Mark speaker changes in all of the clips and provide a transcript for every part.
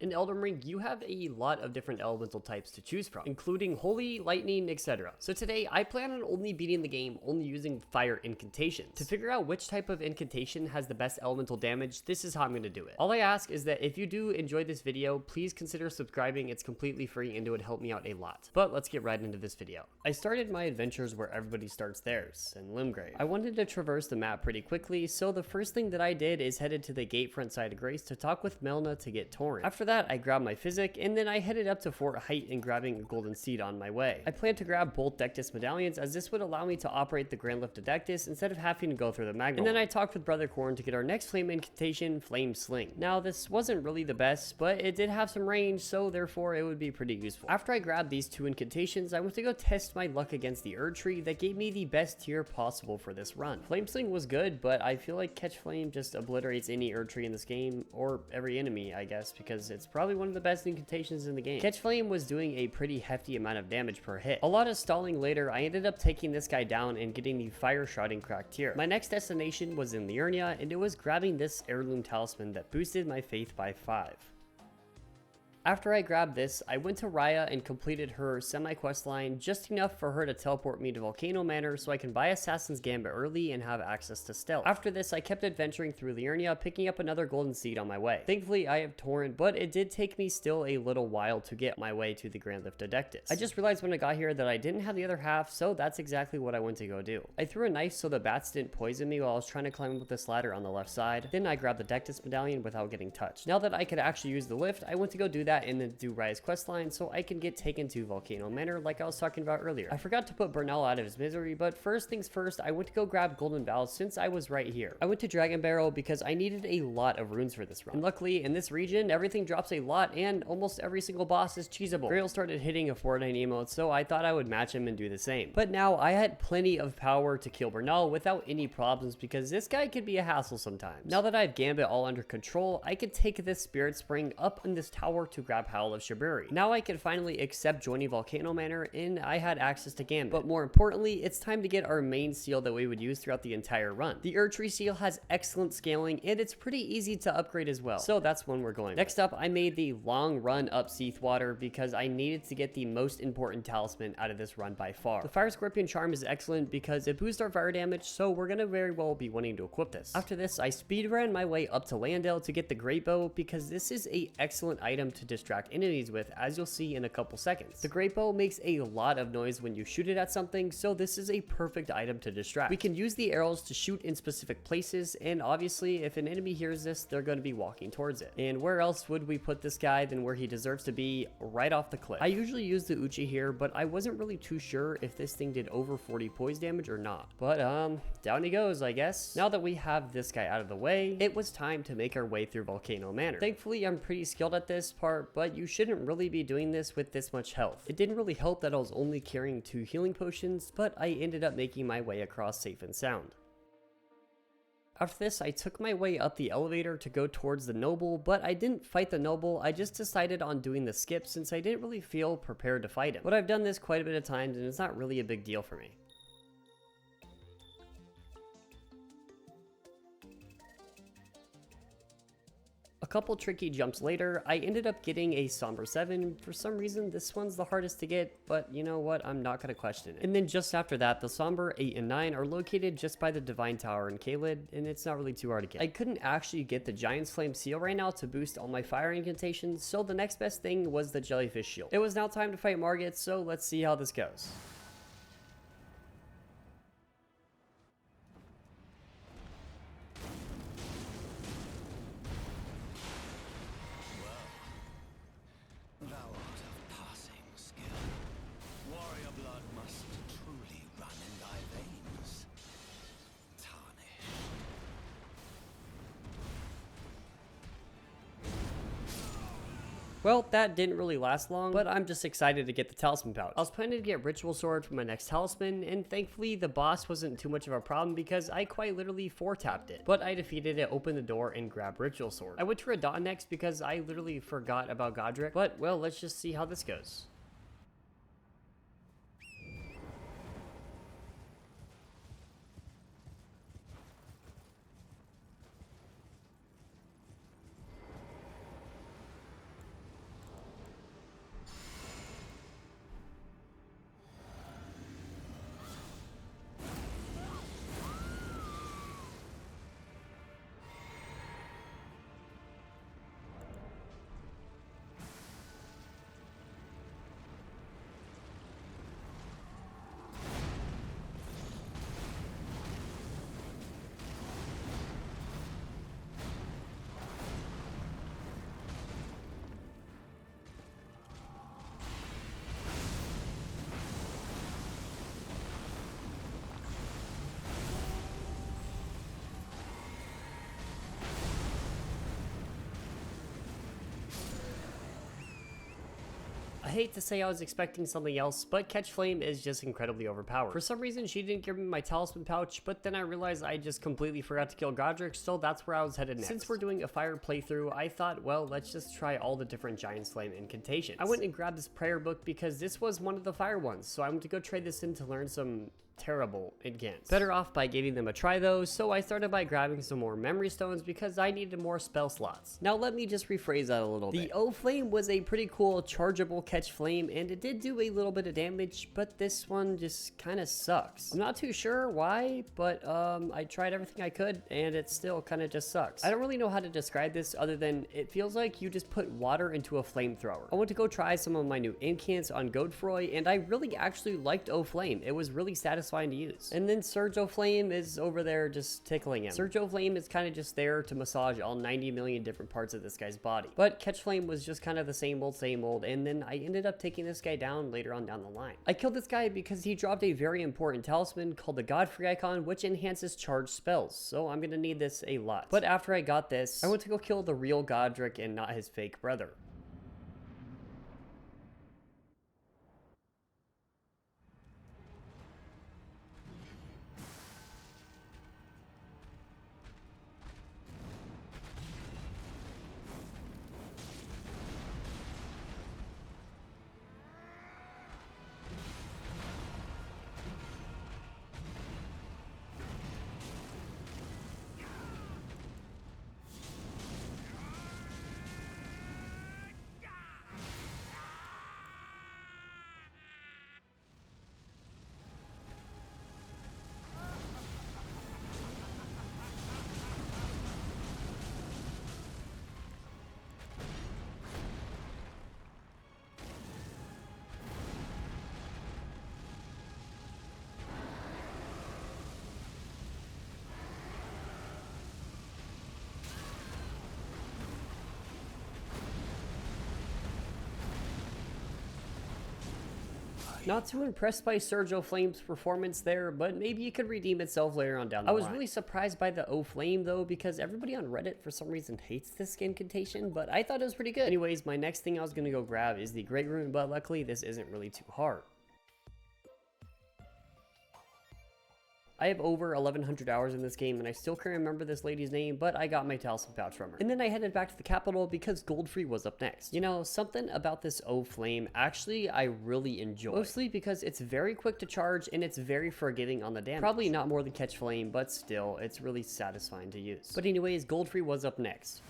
Speaker 1: In Elden Ring, you have a lot of different elemental types to choose from, including holy, lightning, etc. So today, I plan on only beating the game only using fire incantations. To figure out which type of incantation has the best elemental damage, this is how I'm going to do it. All I ask is that if you do enjoy this video, please consider subscribing. It's completely free and it would help me out a lot. But let's get right into this video. I started my adventures where everybody starts theirs, in Limgrave. I wanted to traverse the map pretty quickly, so the first thing that I did is headed to the Gatefront side of Grace to talk with Melna to get Torrent. After that, I grabbed my physic, and then I headed up to Fort Height and grabbing a golden seed on my way. I plan to grab both Dectus medallions, as this would allow me to operate the Grand Lift of Dectus instead of having to go through the Magma. And then I talked with Brother Corn to get our next flame incantation, Flame Sling. Now, this wasn't really the best, but it did have some range, so therefore it would be pretty useful. After I grabbed these two incantations, I went to go test my luck against the Erd Tree that gave me the best tier possible for this run. Flame Sling was good, but I feel like Catch Flame just obliterates any Erd Tree in this game, or every enemy, I guess, because it's probably one of the best incantations in the game. Catch Flame was doing a pretty hefty amount of damage per hit. A lot of stalling later, I ended up taking this guy down and getting the Fire Shrouding cracked tier. My next destination was in Liurnia, and it was grabbing this heirloom talisman that boosted my faith by 5. After I grabbed this, I went to Raya and completed her semi-quest line, just enough for her to teleport me to Volcano Manor so I can buy Assassin's Gambit early and have access to stealth. After this, I kept adventuring through Liurnia, picking up another golden seed on my way. Thankfully, I have Torrent, but it did take me still a little while to get my way to the Grand Lift of Dectus. I just realized when I got here that I didn't have the other half, so that's exactly what I went to go do. I threw a knife so the bats didn't poison me while I was trying to climb up this ladder on the left side. Then I grabbed the Dectus medallion without getting touched. Now that I could actually use the lift, I went to go do that and then do Raya's questline so I can get taken to Volcano Manor like I was talking about earlier. I forgot to put Bernal out of his misery, but first things first, I went to go grab Golden Bowels since I was right here. I went to Dragon Barrel because I needed a lot of runes for this run. And luckily, in this region, everything drops a lot and almost every single boss is cheesable. Grail started hitting a Fortnite emote, so I thought I would match him and do the same. But now I had plenty of power to kill Bernal without any problems because this guy could be a hassle sometimes. Now that I have Gambit all under control, I could take this Spirit Spring up in this tower to grab Howl of Shaburi. Now I could finally accept joining Volcano Manor and I had access to Gambit. But more importantly, it's time to get our main seal that we would use throughout the entire run. The Erd Tree seal has excellent scaling and it's pretty easy to upgrade as well. So that's one we're going with. Next up, I made the long run up Seathwater because I needed to get the most important talisman out of this run by far. The Fire Scorpion Charm is excellent because it boosts our fire damage, so we're gonna very well be wanting to equip this. After this, I speedran my way up to Landale to get the Great Bow because this is an excellent item to distract enemies with, as you'll see in a couple seconds. The Great Bow makes a lot of noise when you shoot it at something, so this is a perfect item to distract. We can use the arrows to shoot in specific places, and obviously if an enemy hears this, they're going to be walking towards it. And where else would we put this guy than where he deserves to be, right off the cliff. I usually use the Uchi here, but I wasn't really too sure if this thing did over 40 poise damage or not. But down he goes, I guess. Now that we have this guy out of the way, it was time to make our way through Volcano Manor. Thankfully, I'm pretty skilled at this part, but you shouldn't really be doing this with this much health. It didn't really help that I was only carrying 2 healing potions, but I ended up making my way across safe and sound. After this, I took my way up the elevator to go towards the noble, but I didn't fight the noble. I just decided on doing the skip since I didn't really feel prepared to fight him. But I've done this quite a bit of times and it's not really a big deal for me. A couple tricky jumps later, I ended up getting a Somber 7. For some reason, this one's the hardest to get, but you know what? I'm not going to question it. And then just after that, the Somber 8 and 9 are located just by the Divine Tower in Caelid, and it's not really too hard to get. I couldn't actually get the Giant's Flame seal right now to boost all my fire incantations, so the next best thing was the Jellyfish Shield. It was now time to fight Margit, so let's see how this goes.
Speaker 2: Thou art of passing skill. Warrior blood must truly run in thy veins. Tarnished.
Speaker 1: Well, that didn't really last long, but I'm just excited to get the talisman pouch. I was planning to get Ritual Sword for my next talisman, and thankfully the boss wasn't too much of a problem because I quite literally 4-tapped it. But I defeated it, opened the door, and grabbed Ritual Sword. I went to Radon next because I literally forgot about Godric, but well, let's just see how this goes. I hate to say I was expecting something else, but Catch Flame is just incredibly overpowered. For some reason, she didn't give me my talisman pouch, but then I realized I just completely forgot to kill Godric, so that's where I was headed next. Since we're doing a fire playthrough, I thought, well, let's just try all the different Giant's Flame incantations. I went and grabbed this prayer book because this was one of the fire ones, so I went to go trade this in to learn some terrible incants. Better off by giving them a try though, so I started by grabbing some more memory stones because I needed more spell slots. Now let me just rephrase that a little bit. The O Flame was a pretty cool chargeable catch flame and it did do a little bit of damage, but this one just kind of sucks. I'm not too sure why, but I tried everything I could and it still kind of just sucks. I don't really know how to describe this other than it feels like you just put water into a flamethrower. I went to go try some of my new incants on Godfroy and I really actually liked O Flame. It was really satisfying to use. And then Surge O Flame is over there just tickling him. Surge O Flame is kind of just there to massage all 90 million different parts of this guy's body. But Catch Flame was just kind of the same old, and then I ended up taking this guy down later on down the line. I killed this guy because he dropped a very important talisman called the Godfrey icon, which enhances charged spells, so I'm gonna need this a lot. But after I got this, I went to go kill the real Godric and not his fake brother. Not too impressed by Surge O Flame's performance there, but maybe it could redeem itself later on down the line. I was really surprised by the O Flame though, because everybody on Reddit for some reason hates this incantation, but I thought it was pretty good. Anyways, my next thing I was gonna go grab is the Great Rune, but luckily this isn't really too hard. I have over 1100 hours in this game and I still can't remember this lady's name, but I got my talisman pouch from her. And then I headed back to the capital because Goldfree was up next. You know, something about this O Flame actually I really enjoy. Mostly because it's very quick to charge and it's very forgiving on the damage. Probably not more than Catch Flame, but still, it's really satisfying to use. But anyways, Goldfree was up next.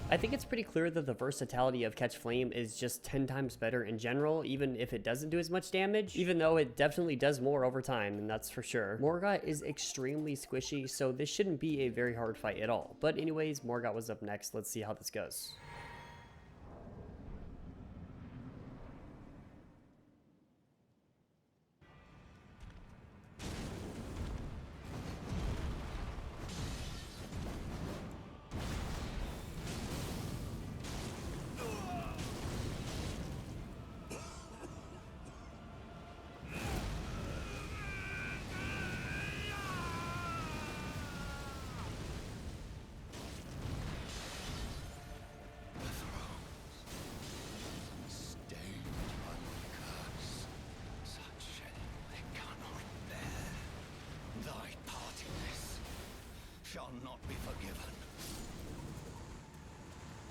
Speaker 1: I think it's pretty clear that the versatility of Catch Flame is just 10 times better in general, even if it doesn't do as much damage, even though it definitely does more over time, and that's for sure. Morgott is extremely squishy, so this shouldn't be a very hard fight at all. But anyways, Morgott was up next. Let's see how this goes.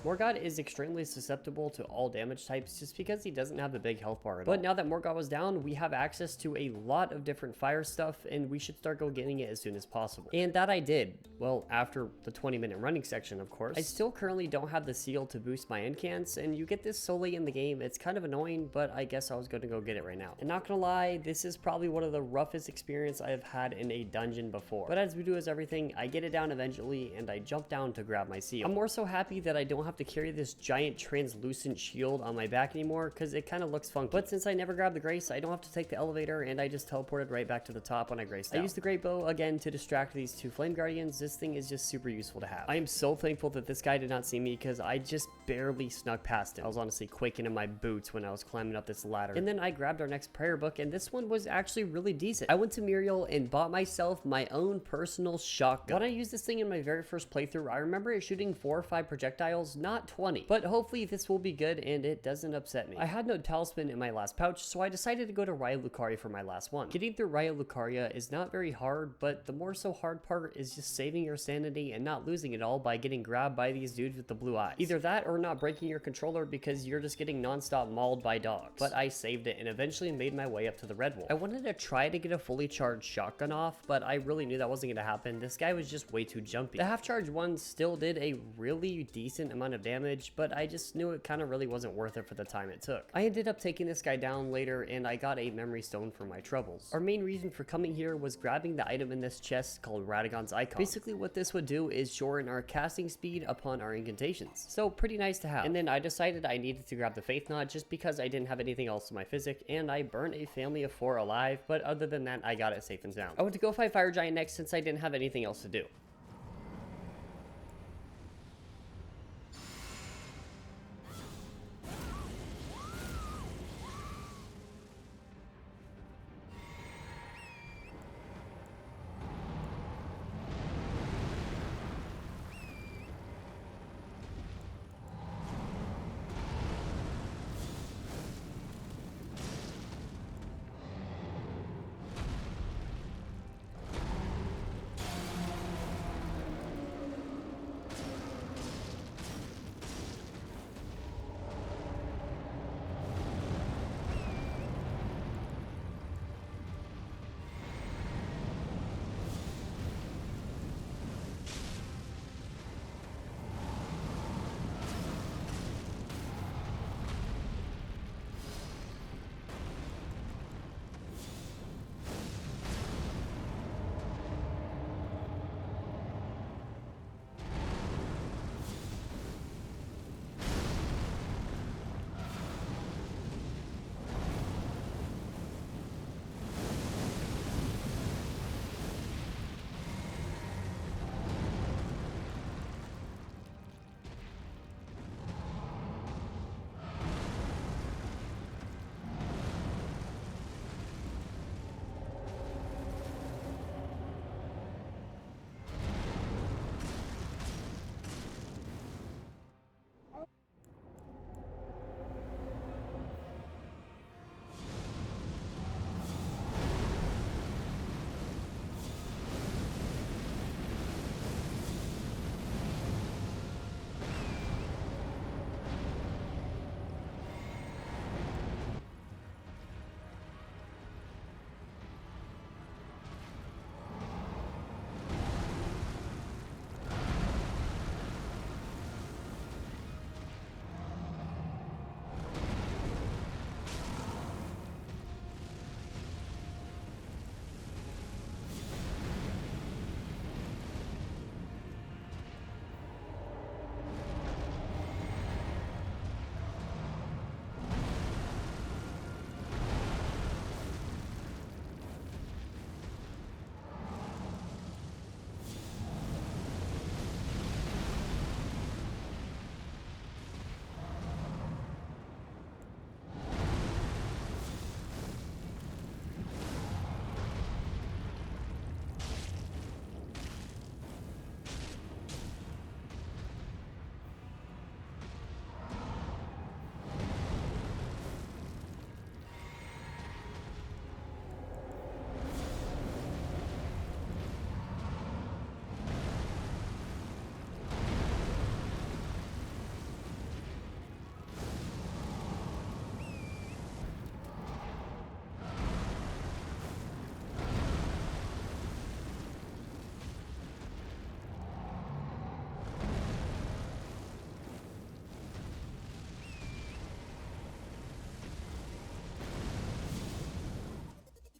Speaker 1: Morgott is extremely susceptible to all damage types just because he doesn't have the big health bar at all. But now that Morgott was down, we have access to a lot of different fire stuff, and we should start go getting it as soon as possible. And that I did. Well, after the 20-minute running section, of course. I still currently don't have the seal to boost my incants, and you get this solely in the game. It's kind of annoying, but I guess I was going to go get it right now. And not gonna lie, this is probably one of the roughest experience I have had in a dungeon before. But as we do as everything, I get it down eventually, and I jump down to grab my seal. I'm more so happy that I don't have to carry this giant translucent shield on my back anymore, because it kind of looks funky. But since I never grabbed the grace, I don't have to take the elevator, and I just teleported right back to the top when I graced out. I used the great bow again to distract these two flame guardians. This thing is just super useful to have. I am so thankful that this guy did not see me, because I just barely snuck past him. I was honestly quaking in my boots when I was climbing up this ladder. And then I grabbed our next prayer book, and this one was actually really decent. I went to Muriel and bought myself my own personal shotgun. When I used this thing in my very first playthrough, I remember it shooting 4 or 5 projectiles, not 20. But hopefully this will be good and it doesn't upset me. I had no talisman in my last pouch, so I decided to go to Raya Lucaria for my last one. Getting through Raya Lucaria is not very hard, but the more so hard part is just saving your sanity and not losing it all by getting grabbed by these dudes with the blue eyes. Either that or not breaking your controller because you're just getting non-stop mauled by dogs. But I saved it and eventually made my way up to the red wall. I wanted to try to get a fully charged shotgun off, but I really knew that wasn't going to happen. This guy was just way too jumpy. The half-charged one still did a really decent amount of damage, but I just knew it kind of really wasn't worth it for the time it took. I ended up taking this guy down later, and I got a memory stone for my troubles. Our main reason for coming here was grabbing the item in this chest called Radagon's Icon. Basically what this would do is shorten our casting speed upon our incantations. So pretty nice to have. And then I decided I needed to grab the Faith Knot just because I didn't have anything else in my physic, and I burned a family of 4 alive, but other than that, I got it safe and sound. I went to go fight Fire Giant next since I didn't have anything else to do.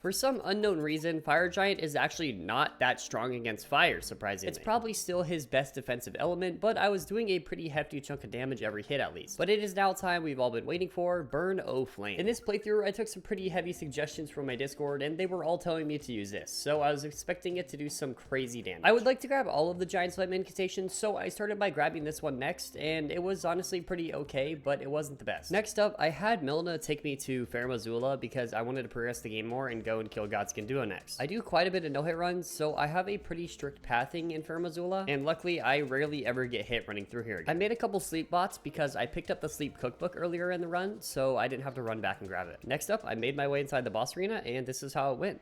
Speaker 1: For some unknown reason, Fire Giant is actually not that strong against fire, surprisingly. It's probably still his best defensive element, but I was doing a pretty hefty chunk of damage every hit at least. But it is now time we've all been waiting for, Burn O Flame. In this playthrough, I took some pretty heavy suggestions from my Discord, and they were all telling me to use this, so I was expecting it to do some crazy damage. I would like to grab all of the Giant Slime Incantations, so I started by grabbing this one next, and it was honestly pretty okay, but it wasn't the best. Next up, I had Milna take me to Fair Missoula because I wanted to progress the game more and go and kill Godskin Duo next. I do quite a bit of no-hit runs, so I have a pretty strict pathing in Fair Missoula, and luckily I rarely ever get hit running through here again. I made a couple sleep bots because I picked up the sleep cookbook earlier in the run, so I didn't have to run back and grab it. Next up, I made my way inside the boss arena, and this is how it went.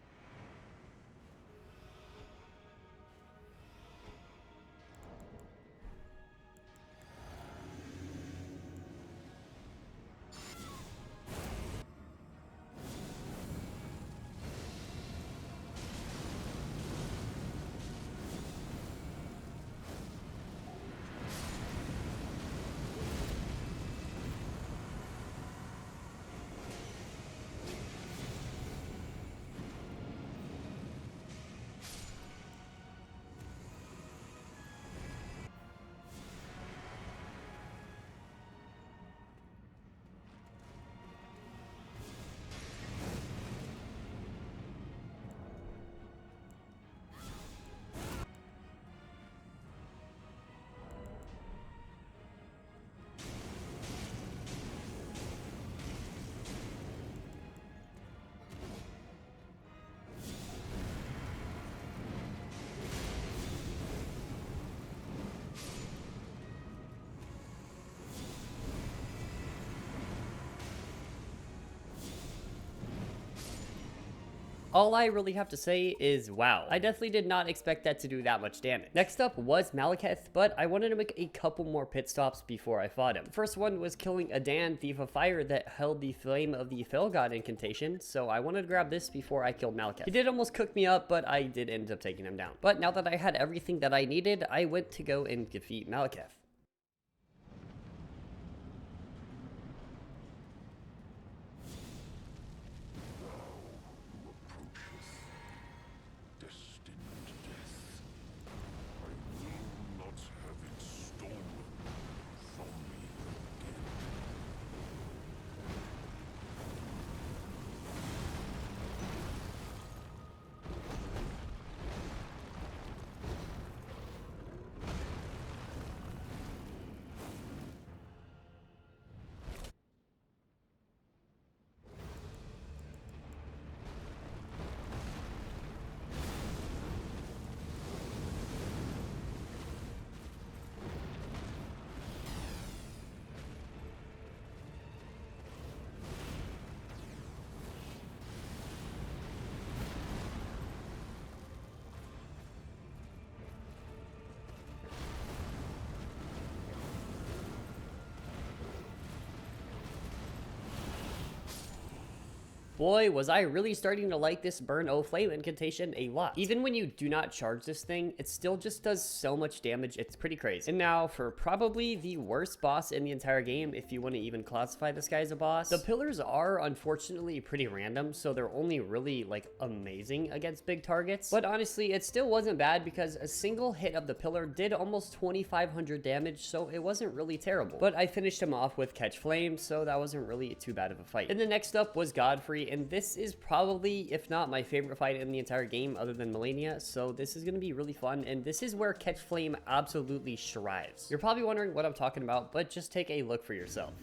Speaker 1: All I really have to say is wow. I definitely did not expect that to do that much damage. Next up was Malekith, but I wanted to make a couple more pit stops before I fought him. The first one was killing Adan, Thief of Fire, that held the Flame of the Fell God incantation, so I wanted to grab this before I killed Malekith. He did almost cook me up, but I did end up taking him down. But now that I had everything that I needed, I went to go and defeat Malekith. Boy, was I really starting to like this Burn O Flame incantation a lot. Even when you do not charge this thing, it still just does so much damage, it's pretty crazy. And now, for probably the worst boss in the entire game, if you want to even classify this guy as a boss, the pillars are unfortunately pretty random, so they're only really, like, amazing against big targets. But honestly, it still wasn't bad because a single hit of the pillar did almost 2,500 damage, so it wasn't really terrible. But I finished him off with Catch Flame, so that wasn't really too bad of a fight. And the next up was Godfrey, and this is probably, if not my favorite fight in the entire game other than Melania, so this is going to be really fun, and this is where Catch Flame absolutely strives. You're probably wondering what I'm talking about, but just take a look for yourself.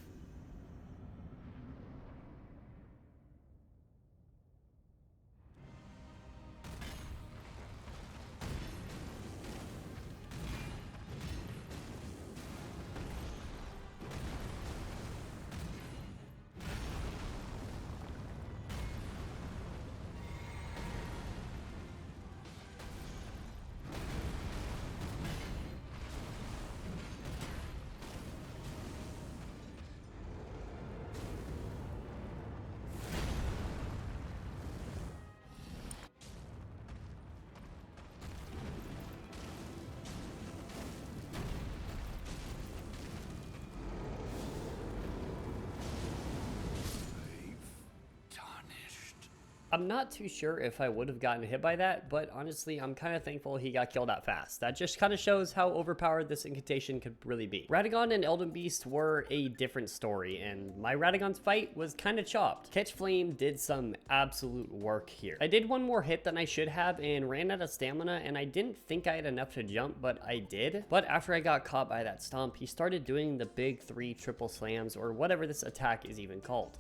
Speaker 1: I'm not too sure if I would have gotten hit by that, but honestly, I'm kind of thankful he got killed that fast. That just kind of shows how overpowered this incantation could really be. Radagon and Elden Beast were a different story, and my Radagon's fight was kind of chopped. Catch Flame did some absolute work here. I did one more hit than I should have and ran out of stamina, and I didn't think I had enough to jump, but I did. But after I got caught by that stomp, he started doing the big 3 triple slams, or whatever this attack is even called.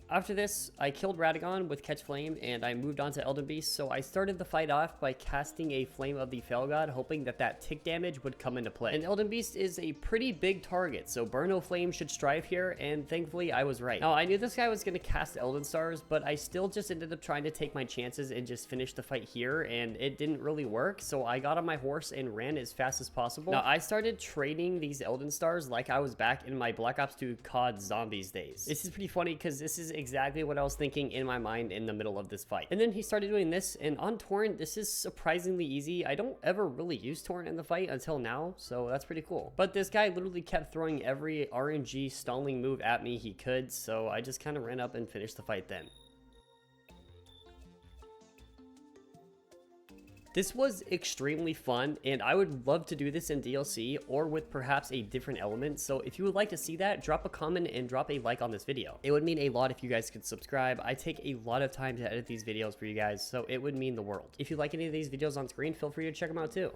Speaker 1: After this, I killed Radagon with Catch Flame, and I moved on to Elden Beast, so I started the fight off by casting a Flame of the Fel God, hoping that that tick damage would come into play. And Elden Beast is a pretty big target, so Burn No Flame should strive here, and thankfully I was right. Now, I knew this guy was going to cast Elden Stars, but I still just ended up trying to take my chances and just finish the fight here, and it didn't really work, so I got on my horse and ran as fast as possible. Now, I started trading these Elden Stars like I was back in my Black Ops 2 COD Zombies days. This is pretty funny because this is exactly what I was thinking in my mind in the middle of this fight. And then he started doing this, and on Torrent, this is surprisingly easy. I don't ever really use Torrent in the fight until now, so that's pretty cool. But this guy literally kept throwing every RNG stalling move at me he could, so I just kind of ran up and finished the fight then. This was extremely fun, and I would love to do this in DLC or with perhaps a different element, so if you would like to see that, drop a comment and drop a like on this video. It would mean a lot if you guys could subscribe. I take a lot of time to edit these videos for you guys, so it would mean the world. If you like any of these videos on screen, feel free to check them out too.